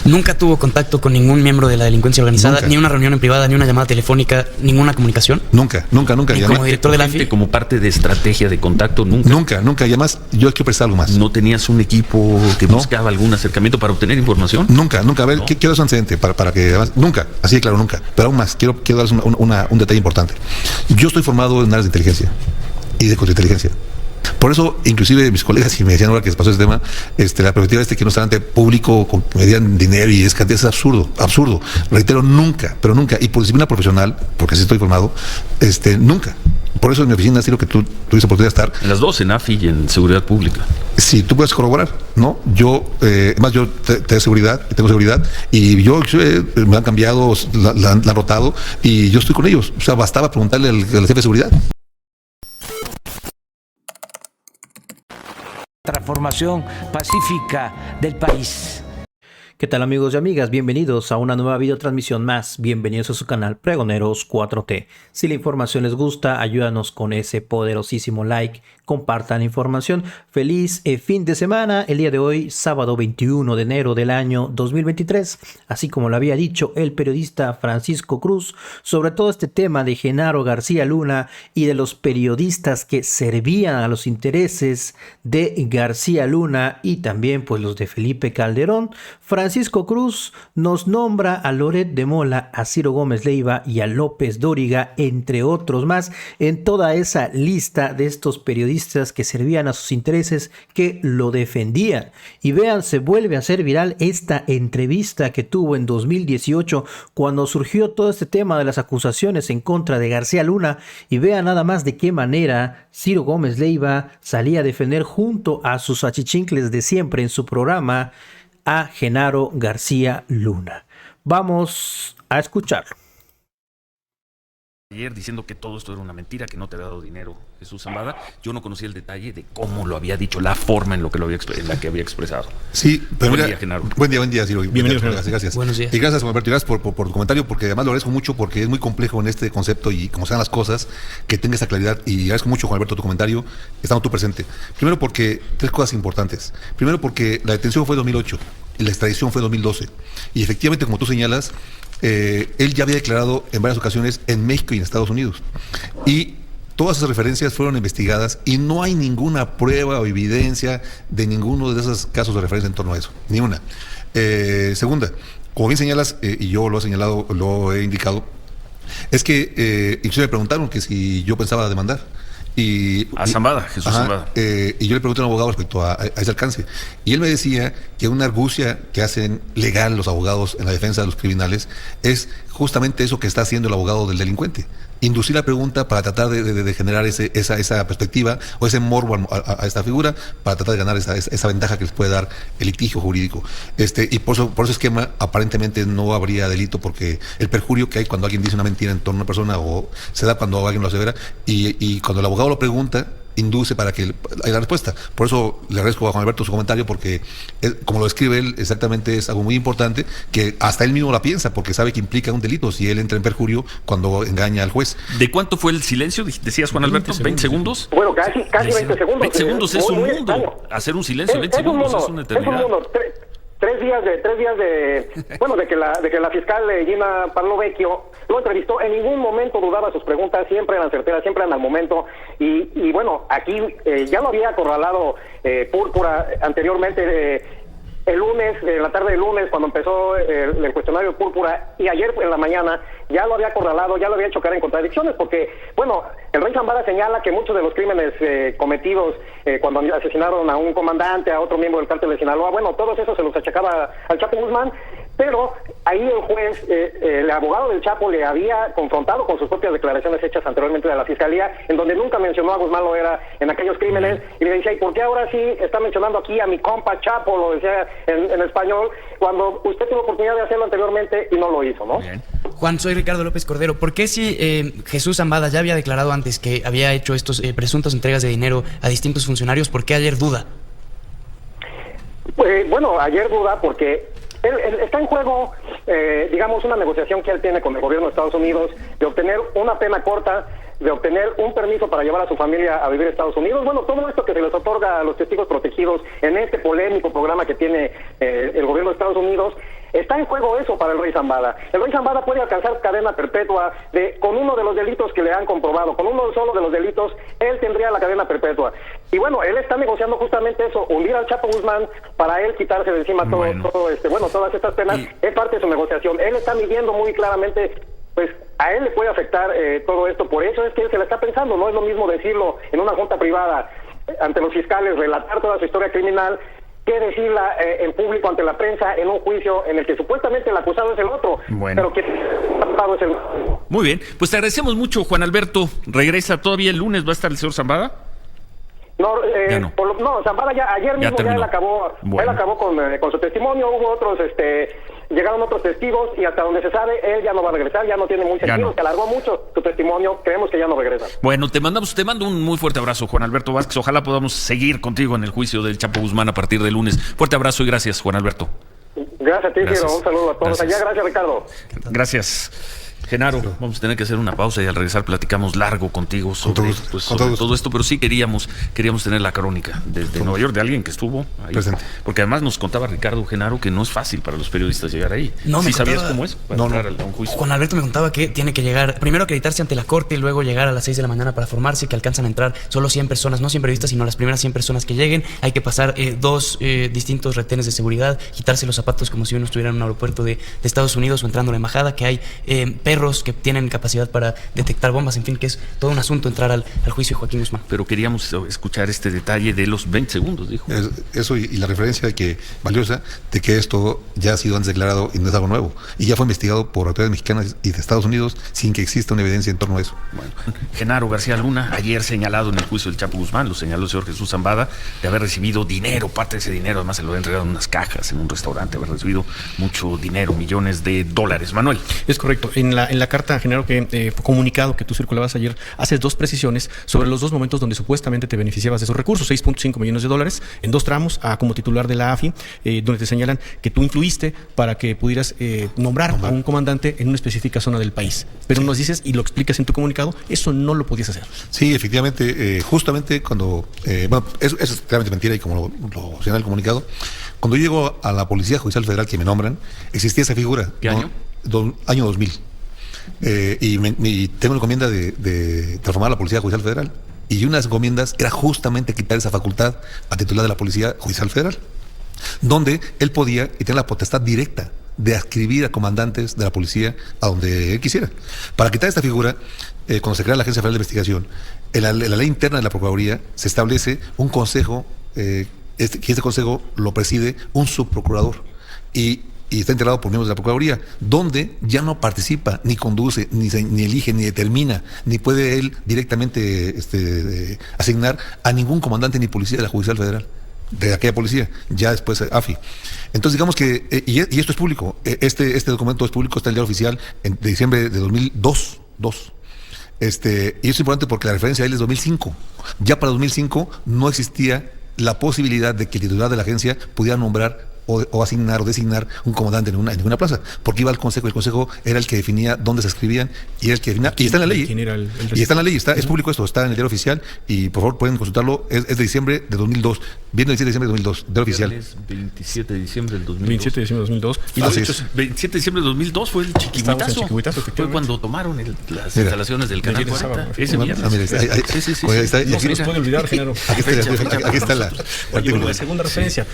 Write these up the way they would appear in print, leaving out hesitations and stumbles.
¿Nunca tuvo contacto con ningún miembro de la delincuencia organizada? Nunca. ¿Ni una reunión en privada, ni una llamada telefónica, ninguna comunicación? Nunca. ¿Y como director de la AFI? Como parte de estrategia de contacto, nunca. Nunca. Y además, yo quiero prestar algo más. ¿No tenías un equipo que buscaba algún acercamiento para obtener información? Nunca. A ver, quiero hacer un antecedente para que además, nunca, así de claro, nunca. Pero aún más, quiero darles un detalle importante. Yo estoy formado en áreas de inteligencia y de contrainteligencia. Por eso, inclusive mis colegas, y me decían ahora que les pasó ese tema, la perspectiva que no está ante público me dieran dinero y es absurdo. Reitero, nunca, pero nunca. Y por disciplina profesional, porque así estoy formado, nunca. Por eso en mi oficina, sí, lo que tú tuviste oportunidad de estar. En las dos, en AFI y en Seguridad Pública. Sí, tú puedes corroborar, ¿no? Yo, además yo tengo seguridad, y yo me han cambiado, la han rotado, y yo estoy con ellos. O sea, bastaba preguntarle al jefe de seguridad. Transformación pacífica del país. ¿Qué tal, amigos y amigas? Bienvenidos a una nueva videotransmisión más. Bienvenidos a su canal Pregoneros 4T. Si la información les gusta, ayúdanos con ese poderosísimo like. Compartan la información. Feliz fin de semana. El día de hoy, sábado 21 de enero del año 2023. Así como lo había dicho el periodista Francisco Cruz, sobre todo este tema de Genaro García Luna y de los periodistas que servían a los intereses de García Luna y también pues los de Felipe Calderón. Francisco Cruz nos nombra a Loret de Mola, a Ciro Gómez Leiva y a López Dóriga, entre otros más, en toda esa lista de estos periodistas que servían a sus intereses, que lo defendían. Y vean, se vuelve a hacer viral esta entrevista que tuvo en 2018 cuando surgió todo este tema de las acusaciones en contra de García Luna, y vean nada más de qué manera Ciro Gómez Leiva salía a defender junto a sus achichincles de siempre en su programa a Genaro García Luna. Vamos a escucharlo. Ayer diciendo que todo esto era una mentira, que no te había dado dinero Jesús Zambada. Yo no conocía el detalle de cómo lo había dicho, la forma en la que había expresado. Sí, pero buen día, Genaro. Buen día, Ciro. Bienvenido, gracias. Buenos días. Y gracias, Alberto, por tu comentario, porque además lo agradezco mucho, porque es muy complejo en este concepto y como sean las cosas, que tenga esa claridad. Y agradezco mucho, Juan Alberto, tu comentario, estando tú presente. Primero porque, tres cosas importantes. Primero porque la detención fue en 2008 y la extradición fue en 2012. Y efectivamente, como tú señalas, él ya había declarado en varias ocasiones en México y en Estados Unidos. Y todas esas referencias fueron investigadas y no hay ninguna prueba o evidencia de ninguno de esos casos de referencia en torno a eso. Ni una. Segunda, como bien señalas, y yo lo he señalado, lo he indicado, es que incluso me preguntaron que si yo pensaba demandar. A Zambada, Jesús Zambada. Y yo le pregunté a un abogado respecto a ese alcance. Y él me decía que una argucia que hacen legal los abogados en la defensa de los criminales es justamente eso que está haciendo el abogado del delincuente. Inducir la pregunta para tratar de generar esa perspectiva o ese morbo a esta figura para tratar de ganar esa ventaja que les puede dar el litigio jurídico. Y por ese esquema aparentemente no habría delito, porque el perjurio que hay cuando alguien dice una mentira en torno a una persona o se da cuando alguien lo asevera y cuando el abogado lo pregunta, induce para que haya la respuesta. Por eso le agradezco a Juan Alberto su comentario, porque como lo describe él, exactamente es algo muy importante, que hasta él mismo la piensa, porque sabe que implica un delito si él entra en perjurio cuando engaña al juez. ¿De cuánto fue el silencio? Decías, Juan Alberto, 20 segundos. Bueno, casi 20 segundos. 20 segundos es un mundo. Extraño. Hacer un silencio en 20 segundos es una eternidad. Es un mundo. Tres días de bueno, de que la fiscal Gina Parlovecchio lo entrevistó. En ningún momento dudaba sus preguntas, siempre eran certeras, siempre eran al momento. Y bueno, aquí ya lo había acorralado Púrpura anteriormente. El lunes, en la tarde del lunes, cuando empezó el cuestionario Púrpura, y ayer en la mañana, ya lo había acorralado, ya lo había hecho caer en contradicciones, porque, bueno, el rey Zambada señala que muchos de los crímenes cometidos cuando asesinaron a un comandante, a otro miembro del cártel de Sinaloa, bueno, todos esos se los achacaba al Chapo Guzmán, pero ahí el juez, el abogado del Chapo le había confrontado con sus propias declaraciones hechas anteriormente de la Fiscalía, en donde nunca mencionó a Guzmán Loera en aquellos crímenes, y le decía, ¿y por qué ahora sí está mencionando aquí a mi compa Chapo? Lo decía en español, cuando usted tuvo oportunidad de hacerlo anteriormente y no lo hizo, ¿no? Bien. Juan, soy Ricardo López Cordero. ¿Por qué si Jesús Zambada ya había declarado antes que había hecho estos presuntas entregas de dinero a distintos funcionarios, por qué ayer duda? Bueno, ayer duda porque está en juego, digamos, una negociación que él tiene con el gobierno de Estados Unidos de obtener una pena corta, de obtener un permiso para llevar a su familia a vivir a Estados Unidos. Bueno, todo esto que se les otorga a los testigos protegidos en este polémico programa que tiene el gobierno de Estados Unidos, Está en juego eso para el Rey Zambada. El Rey Zambada puede alcanzar cadena perpetua con uno de los delitos que le han comprobado, con uno solo de los delitos, él tendría la cadena perpetua. Y bueno, él está negociando justamente eso, hundir al Chapo Guzmán para él quitarse de encima todas estas penas, es parte de su negociación. Él está midiendo muy claramente, pues a él le puede afectar todo esto, por eso es que él se la está pensando, no es lo mismo decirlo en una junta privada ante los fiscales, relatar toda su historia criminal, que decirla en público ante la prensa en un juicio en el que supuestamente el acusado es el otro, pero que el acusado es el... Muy bien, pues te agradecemos mucho, Juan Alberto. ¿Regresa todavía el lunes? ¿Va a estar el señor Zambada? No, ya no. Zambada ya ayer mismo ya él acabó, bueno. Él acabó con su testimonio, hubo otros, llegaron otros testigos y hasta donde se sabe él ya no va a regresar, ya no tiene muy sentido, se alargó mucho su testimonio, creemos que ya no regresa. Bueno, te mando un muy fuerte abrazo, Juan Alberto Vázquez, ojalá podamos seguir contigo en el juicio del Chapo Guzmán a partir del lunes. Fuerte abrazo y gracias, Juan Alberto. Gracias a ti, Ciro, un saludo a todos allá, gracias Ricardo. Gracias. Genaro, vamos a tener que hacer una pausa y al regresar platicamos largo contigo sobre todo esto, pero sí queríamos tener la crónica desde Nueva York de alguien que estuvo ahí. Presente. Porque además nos contaba Ricardo, Genaro, que no es fácil para los periodistas llegar ahí. No, ¿Sí sabías cómo es? Para entrar a un juicio. Juan Alberto me contaba que tiene que llegar, primero acreditarse ante la corte y luego llegar a las 6 de la mañana para formarse, que alcanzan a entrar solo 100 personas, no 100 periodistas, sino las primeras 100 personas que lleguen. Hay que pasar dos distintos retenes de seguridad, quitarse los zapatos como si uno estuviera en un aeropuerto de Estados Unidos o entrando a la embajada, que hay perros que tienen capacidad para detectar bombas, en fin, que es todo un asunto entrar al juicio de Joaquín Guzmán. Pero queríamos escuchar este detalle de los 20 segundos, dijo. Eso y la referencia valiosa de que esto ya ha sido antes declarado y no es algo nuevo. Y ya fue investigado por autoridades mexicanas y de Estados Unidos sin que exista una evidencia en torno a eso. Bueno, Genaro García Luna, ayer señalado en el juicio del Chapo Guzmán, lo señaló el señor Jesús Zambada, de haber recibido dinero, parte de ese dinero, además se lo había entregado en unas cajas, en un restaurante, haber recibido mucho dinero, millones de dólares. Manuel. Es correcto. En la carta, Genaro, que comunicado que tú circulabas ayer, haces dos precisiones sobre los dos momentos donde supuestamente te beneficiabas de esos recursos, 6.5 millones de dólares en dos tramos como titular de la AFI, donde te señalan que tú influiste para que pudieras nombrar a un comandante en una específica zona del país. Pero nos dices y lo explicas en tu comunicado, eso no lo podías hacer. Sí, efectivamente, justamente cuando, eso es claramente mentira y como lo señala el comunicado, cuando yo llego a la Policía Judicial Federal que me nombran, existía esa figura. ¿Qué año? Año 2000. Y tengo la encomienda de transformar la Policía Judicial Federal. Y una de las encomiendas era justamente quitar esa facultad al titular de la Policía Judicial Federal, donde él podía y tenía la potestad directa de adscribir a comandantes de la policía a donde él quisiera. Para quitar esta figura, cuando se crea la Agencia Federal de Investigación, en la ley interna de la Procuraduría se establece un consejo, que este consejo lo preside un subprocurador y está integrado por miembros de la Procuraduría, donde ya no participa, ni conduce, ni elige, ni determina, ni puede él directamente asignar a ningún comandante ni policía de la Judicial Federal, de aquella policía, ya después AFI. Entonces digamos que, y esto es público, este documento es público, está en el diario oficial de diciembre de 2002. Y eso es importante porque la referencia a él es 2005. Ya para 2005 no existía la posibilidad de que el titular de la agencia pudiera nombrar o asignar o designar un comandante en ninguna plaza, porque iba al consejo, el consejo era el que definía dónde se escribían y era el que definía, y está en la ley, y está en la ley, es público esto, está en el diario oficial y por favor pueden consultarlo, es de diciembre de 2002, viendo el 27 de diciembre de 2002, diario oficial. Es 27 de diciembre del 2002. 27 de diciembre del 2002. Y los hechos, 27 de diciembre del 2002 fue el Chiquihuitazo. Fue cuando tomaron las instalaciones del Canal 40. Ese viernes. No se nos puede olvidar, Genaro. Aquí está la... Oye, la segunda referencia,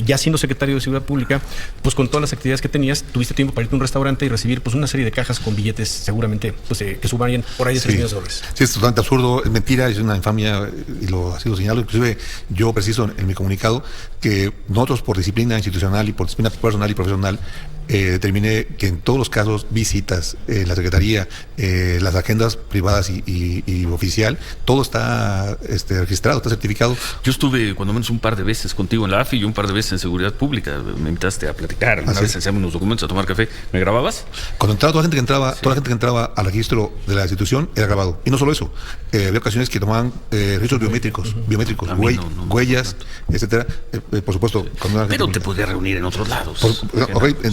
ya siendo secretario de Seguridad Pública, pues con todas las actividades que tenías, tuviste tiempo para irte a un restaurante y recibir pues una serie de cajas con billetes seguramente pues que sumarían por ahí de 3 millones de dólares. Sí, es totalmente absurdo, es mentira, es una infamia y lo ha sido señalado. Inclusive yo preciso en mi comunicado que nosotros por disciplina institucional y por disciplina personal y profesional determiné que en todos los casos, visitas, la Secretaría, las agendas privadas y oficial, todo está registrado, está certificado. Yo estuve cuando menos un par de veces contigo en la AFI y un par de veces en Seguridad Pública. Me invitaste a platicar, una vez hacíamos unos documentos, a tomar café. ¿Me grababas? Cuando entraba toda la gente que entraba al registro de la institución era grabado. Y no solo eso, había ocasiones que tomaban registros biométricos, huellas, etcétera. Por supuesto, pero te podías reunir en otros lados.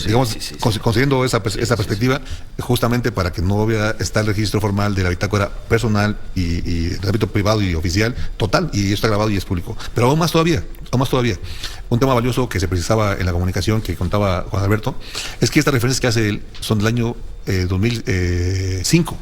Digamos Consiguiendo esa perspectiva, justamente para que no estar el registro formal de la bitácora personal y el ámbito privado y oficial total, y esto está grabado y es público. Pero aún más todavía. Un tema valioso que se precisaba en la comunicación que contaba Juan Alberto es que estas referencias que hace él son del año 2005.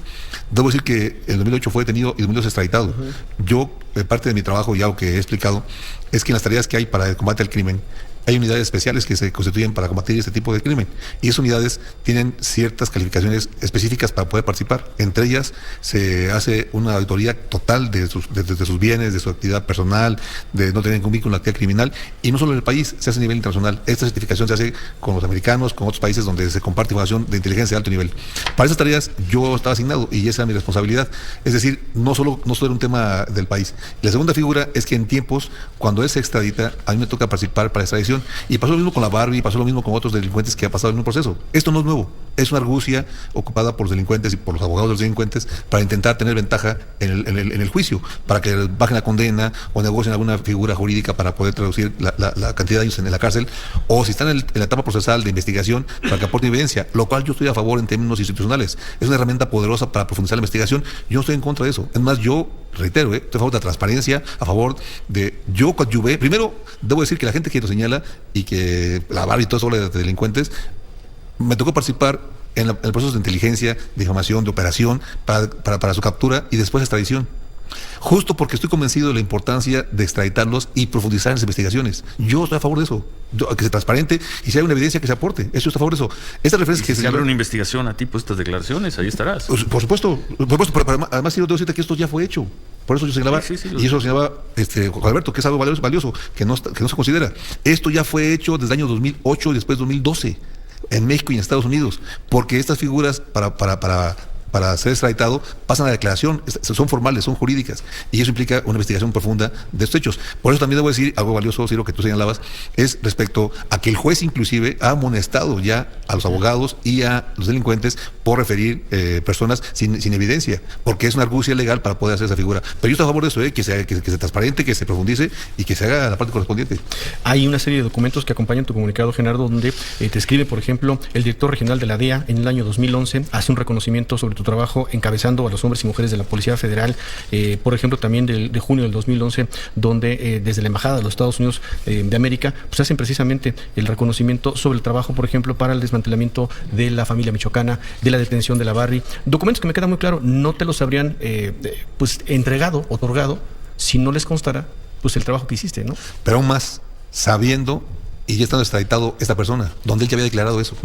Debo decir que en 2008 fue detenido y en 2012 extraditado. Yo, parte de mi trabajo, ya lo que he explicado, es que en las tareas que hay para el combate al crimen, hay unidades especiales que se constituyen para combatir este tipo de crimen. Y esas unidades tienen ciertas calificaciones específicas para poder participar. Entre ellas se hace una auditoría total de sus bienes, de su actividad personal, de no tener ningún vínculo con la actividad criminal. Y no solo en el país, se hace a nivel internacional. Esta certificación se hace con los americanos, con otros países donde se comparte información de inteligencia de alto nivel. Para esas tareas yo estaba asignado y esa era mi responsabilidad. Es decir, no solo era un tema del país. La segunda figura es que en tiempos, cuando él se extradita, a mí me toca participar para extradición. Y pasó lo mismo con la Barbie, pasó lo mismo con otros delincuentes que ha pasado en un proceso. Esto no es nuevo, es una argucia ocupada por los delincuentes y por los abogados de los delincuentes para intentar tener ventaja en el juicio, para que bajen la condena o negocien alguna figura jurídica para poder traducir la cantidad de años en la cárcel, o si están en la etapa procesal de investigación para que aporten evidencia, lo cual yo estoy a favor en términos institucionales. Es una herramienta poderosa para profundizar la investigación. Yo no estoy en contra de eso. Es más, yo reitero, estoy a favor de la transparencia, a favor de yo coadyuvé. Primero, debo decir que la gente que lo señala y que la Barbie y todo eso de delincuentes, me tocó participar en el proceso de inteligencia, de información, de operación, para su captura y después extradición. Justo porque estoy convencido de la importancia de extraditarlos y profundizar en las investigaciones. Yo estoy a favor de eso, que sea transparente y si hay una evidencia que se aporte. Eso estoy a favor de eso. Esta referencia que si se abre una investigación a ti por estas declaraciones, ahí estarás. Por supuesto, pero además quiero decirte que esto ya fue hecho. Por eso yo señalaba, y eso lo señalaba Juan Alberto, que es algo valioso, que no se considera. Esto ya fue hecho desde el año 2008 y después 2012, en México y en Estados Unidos, porque estas figuras para ser extraditado pasan a la declaración, son formales, son jurídicas, y eso implica una investigación profunda de estos hechos. Por eso también debo decir algo valioso, Ciro, que tú señalabas, es respecto a que el juez inclusive ha amonestado ya a los abogados y a los delincuentes por referir personas sin evidencia, porque es una argucia legal para poder hacer esa figura. Pero yo estoy a favor de eso, que se transparente, que se profundice y que se haga la parte correspondiente. Hay una serie de documentos que acompañan tu comunicado, Gerardo, donde te escribe, por ejemplo, el director regional de la DEA en el año 2011, hace un reconocimiento sobre tu trabajo encabezando a los hombres y mujeres de la Policía Federal, por ejemplo también de junio del 2011, donde desde la Embajada de los Estados Unidos de América pues hacen precisamente el reconocimiento sobre el trabajo, por ejemplo, para el desmantelamiento de la familia michoacana, de la detención de la Barbie. Documentos que me queda muy claro, no te los habrían pues otorgado, si no les constara pues el trabajo que hiciste, ¿no? Pero aún más, sabiendo y ya estando extraditado esta persona, donde él ya había declarado eso.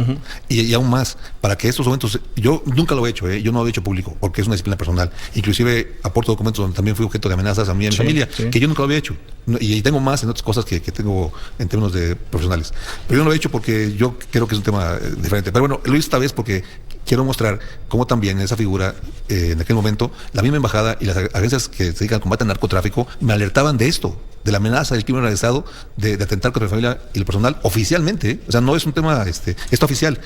Y aún más, para que estos documentos, yo nunca lo he hecho, yo no lo he hecho público, porque es una disciplina personal. Inclusive aporto documentos donde también fui objeto de amenazas a mí y a mi familia, que yo nunca lo había hecho. Y tengo más en otras cosas que tengo en términos de profesionales. Pero yo no lo he hecho porque yo creo que es un tema diferente. Pero bueno, lo hice esta vez porque quiero mostrar cómo también esa figura, en aquel momento, la misma embajada y las agencias que se dedican al combate al narcotráfico me alertaban de esto, de la amenaza del crimen organizado, de atentar contra la familia y el personal oficialmente, o sea, no es un tema, esto oficial,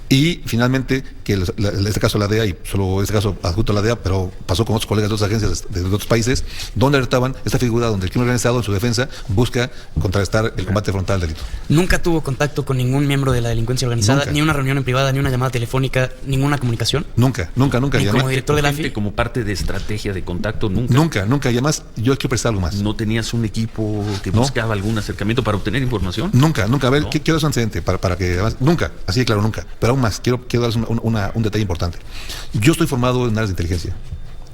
y finalmente, que en este caso la DEA, y solo este caso adjunto a la DEA, pero pasó con otros colegas de otras agencias de otros países, donde alertaban esta figura donde el crimen organizado en su defensa busca contrarrestar el combate frontal al delito. ¿Nunca tuvo contacto con ningún miembro de la delincuencia organizada? ¿Ni una reunión en privada, ni una llamada telefónica, ninguna comunicación? Nunca. ¿Y como director de la AFI? Como parte de estrategia de contacto, nunca. Nunca. Y además, yo quiero prestar algo más. ¿No tenías un equipo que buscaba algún acercamiento para obtener información? Nunca. A ver, quiero dar un antecedente para que además, nunca, así de claro, nunca. Pero aún más, quiero darles un detalle importante. Yo estoy formado en áreas de inteligencia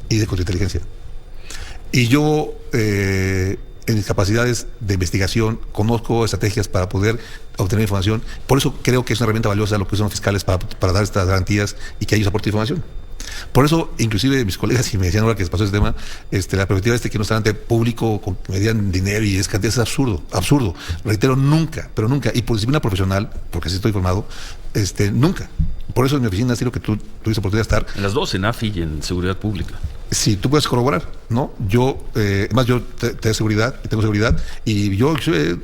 y de contrainteligencia. Y yo, en mis capacidades de investigación, conozco estrategias para poder obtener información. Por eso creo que es una herramienta valiosa lo que son fiscales para dar estas garantías y que ellos aporten información. Por eso, inclusive mis colegas, y me decían ahora que se pasó ese tema, la perspectiva que no está ante público, me dieran dinero y es cantidad, es absurdo. Reitero, nunca, pero nunca. Y por disciplina profesional, porque así estoy formado, nunca. Por eso en mi oficina, Ciro, que tú tuviste oportunidad de estar. En las dos, en AFI y en Seguridad Pública. si tú puedes corroborar, ¿no? Yo, además yo tengo seguridad, y yo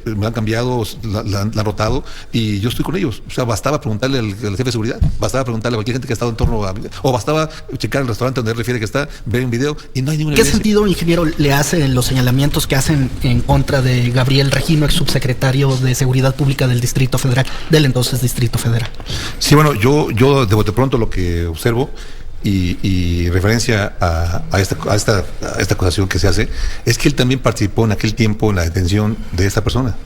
me han cambiado, la han rotado, y yo estoy con ellos. O sea, bastaba preguntarle al jefe de seguridad, bastaba preguntarle a cualquier gente que ha estado en torno a, o bastaba checar el restaurante donde él refiere que está, ver un video, y no hay ninguna evidencia. ¿Qué sentido, ingeniero, le hace los señalamientos que hacen en contra de Gabriel Regino, ex subsecretario de Seguridad Pública del Distrito Federal, del entonces Distrito Federal? Sí, bueno, yo de bote pronto lo que observo y referencia a esta acusación que se hace, es que él también participó en aquel tiempo en la detención de esta persona.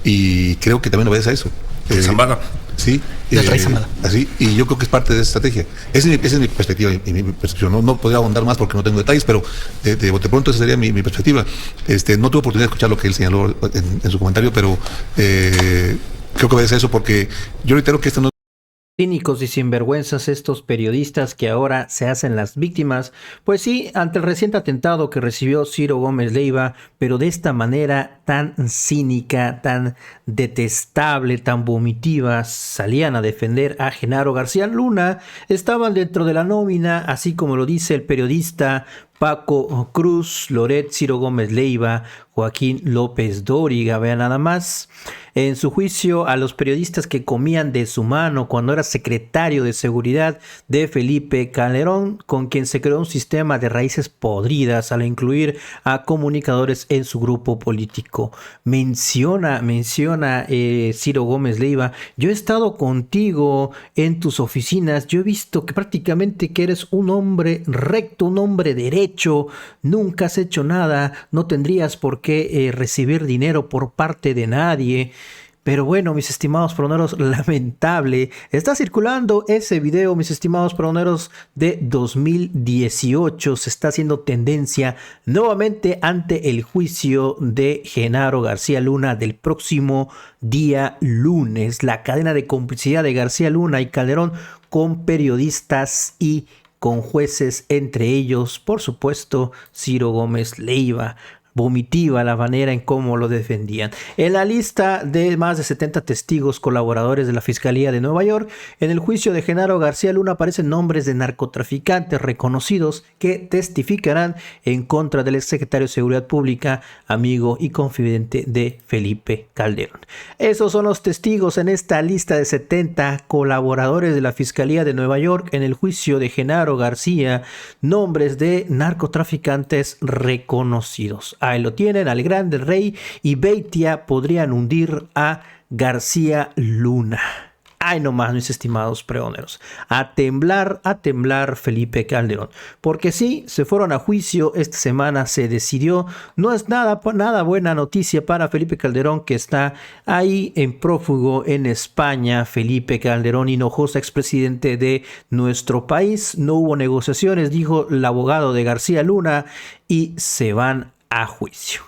Y creo que también obedece a eso. Zambada. Sí. Del Rey Zambada. Así, y yo creo que es parte de esa estrategia. Esa es mi perspectiva y mi percepción. No podría ahondar más porque no tengo detalles, pero de bote pronto esa sería mi perspectiva. No tuve oportunidad de escuchar lo que él señaló en su comentario, pero creo que obedece a eso porque yo reitero que esto no. Cínicos y sinvergüenzas estos periodistas que ahora se hacen las víctimas, pues sí, ante el reciente atentado que recibió Ciro Gómez Leiva, pero de esta manera tan cínica, tan detestable, tan vomitiva, salían a defender a Genaro García Luna, estaban dentro de la nómina, así como lo dice el periodista Paco Cruz, Loret, Ciro Gómez Leiva, Joaquín López Dóriga, vean nada más. En su juicio a los periodistas que comían de su mano cuando era secretario de seguridad de Felipe Calderón, con quien se creó un sistema de raíces podridas al incluir a comunicadores en su grupo político. Menciona Ciro Gómez Leiva, yo he estado contigo en tus oficinas, yo he visto que prácticamente que eres un hombre recto, un hombre derecho, nunca has hecho nada, no tendrías por qué recibir dinero por parte de nadie. Pero bueno, mis estimados peroneros, lamentable. Está circulando ese video, mis estimados peroneros, de 2018. Se está haciendo tendencia nuevamente ante el juicio de Genaro García Luna del próximo día lunes. La cadena de complicidad de García Luna y Calderón con periodistas y con jueces, entre ellos, por supuesto, Ciro Gómez Leiva. Vomitiva la manera en cómo lo defendían. En la lista de más de 70 testigos colaboradores de la Fiscalía de Nueva York, en el juicio de Genaro García Luna aparecen nombres de narcotraficantes reconocidos que testificarán en contra del exsecretario de Seguridad Pública, amigo y confidente de Felipe Calderón. Esos son los testigos en esta lista de 70 colaboradores de la Fiscalía de Nueva York en el juicio de Genaro García, nombres de narcotraficantes reconocidos. Ahí lo tienen, al Grande Rey y Beitia podrían hundir a García Luna. Ay, nomás, mis estimados pregoneros. A temblar Felipe Calderón. Porque sí, se fueron a juicio, esta semana se decidió. No es nada buena noticia para Felipe Calderón, que está ahí en prófugo en España. Felipe Calderón Hinojosa, expresidente de nuestro país. No hubo negociaciones, dijo el abogado de García Luna, y se van a juicio.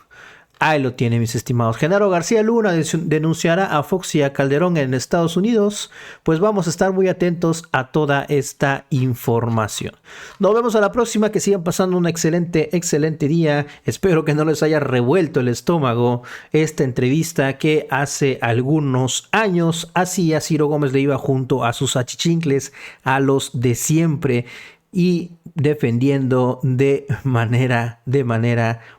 Ahí lo tiene, mis estimados. Genaro García Luna denunciará a Fox y a Calderón en Estados Unidos. Pues vamos a estar muy atentos a toda esta información. Nos vemos a la próxima. Que sigan pasando un excelente día. Espero que no les haya revuelto el estómago esta entrevista que hace algunos años hacía Ciro Gómez Leiva junto a sus achichincles, a los de siempre, y defendiendo de manera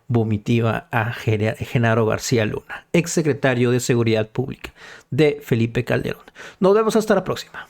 vomitiva a Genaro García Luna, exsecretario de Seguridad Pública de Felipe Calderón. Nos vemos hasta la próxima.